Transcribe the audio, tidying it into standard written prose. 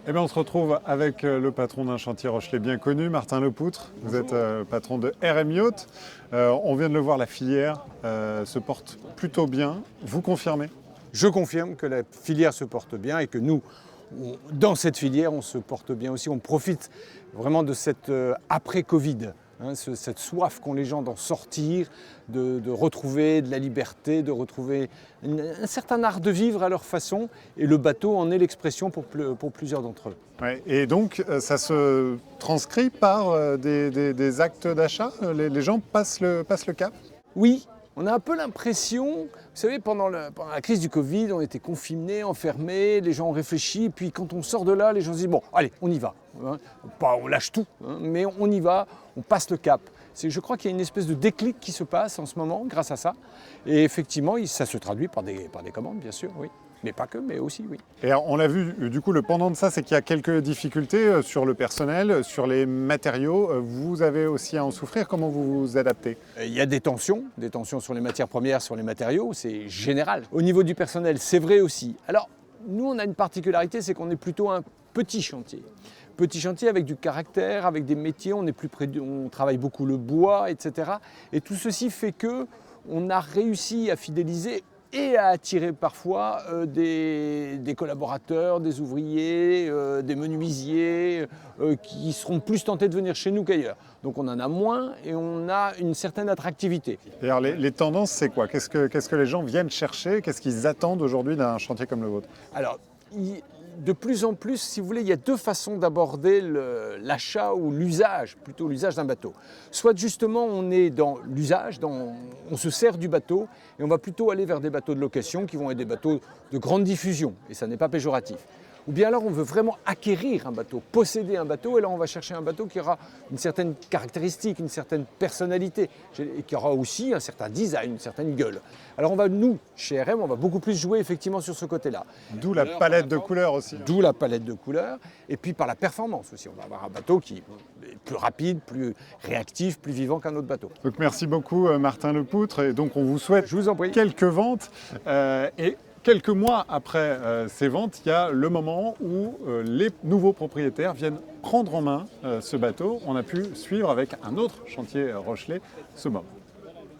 Eh bien, on se retrouve avec le patron d'un chantier Rochelais bien connu, Martin Lepoutre. Vous êtes patron de RM Yacht. On vient de le voir, la filière se porte plutôt bien. Vous confirmez? Je confirme que la filière se porte bien et que nous, dans cette filière, on se porte bien aussi. On profite vraiment de cette après-Covid, cette soif qu'ont les gens d'en sortir, de retrouver de la liberté, de retrouver un certain art de vivre à leur façon. Et le bateau en est l'expression pour plusieurs d'entre eux. Ouais, et donc, ça se transcrit par des actes d'achat? Les gens passent le cap? Oui, on a un peu l'impression, vous savez, pendant la crise du Covid, on était confinés, enfermés, les gens ont réfléchi, et puis quand on sort de là, les gens se disent, bon, allez, on y va. Pas on lâche tout, mais on y va, on passe le cap. Je crois qu'il y a une espèce de déclic qui se passe en ce moment grâce à ça. Et effectivement, ça se traduit par des commandes, bien sûr, oui. Mais pas que, mais aussi, oui. Et on l'a vu, du coup, le pendant de ça, c'est qu'il y a quelques difficultés sur le personnel, sur les matériaux. Vous avez aussi à en souffrir. Comment vous vous adaptez? Il y a des tensions sur les matières premières, sur les matériaux, c'est général. Au niveau du personnel, c'est vrai aussi. Alors, nous, on a une particularité, c'est qu'on est plutôt un petit chantier. Petit chantier avec du caractère, avec des métiers, on travaille beaucoup le bois, etc. Et tout ceci fait que on a réussi à fidéliser et à attirer parfois des collaborateurs, des ouvriers, des menuisiers qui seront plus tentés de venir chez nous qu'ailleurs. Donc on en a moins et on a une certaine attractivité. D'ailleurs, les tendances, c'est quoi? Qu'est-ce que les gens viennent chercher? Qu'est-ce qu'ils attendent aujourd'hui d'un chantier comme le vôtre? Alors, de plus en plus, si vous voulez, il y a deux façons d'aborder l'achat ou l'usage, plutôt l'usage d'un bateau. Soit justement on est dans l'usage, on se sert du bateau et on va plutôt aller vers des bateaux de location qui vont être des bateaux de grande diffusion, et ça n'est pas péjoratif. Ou bien alors on veut vraiment acquérir un bateau, posséder un bateau, et là on va chercher un bateau qui aura une certaine caractéristique, une certaine personnalité, et qui aura aussi un certain design, une certaine gueule. Alors nous, chez RM, on va beaucoup plus jouer effectivement sur ce côté-là. D'où la palette de couleurs aussi. D'où la palette de couleurs, et puis par la performance aussi. On va avoir un bateau qui est plus rapide, plus réactif, plus vivant qu'un autre bateau. Donc merci beaucoup Martin Lepoutre, et donc on vous souhaite Je vous en prie. quelques ventes. Et quelques mois après ces ventes, il y a le moment où les nouveaux propriétaires viennent prendre en main ce bateau. On a pu suivre avec un autre chantier Rochelais ce moment.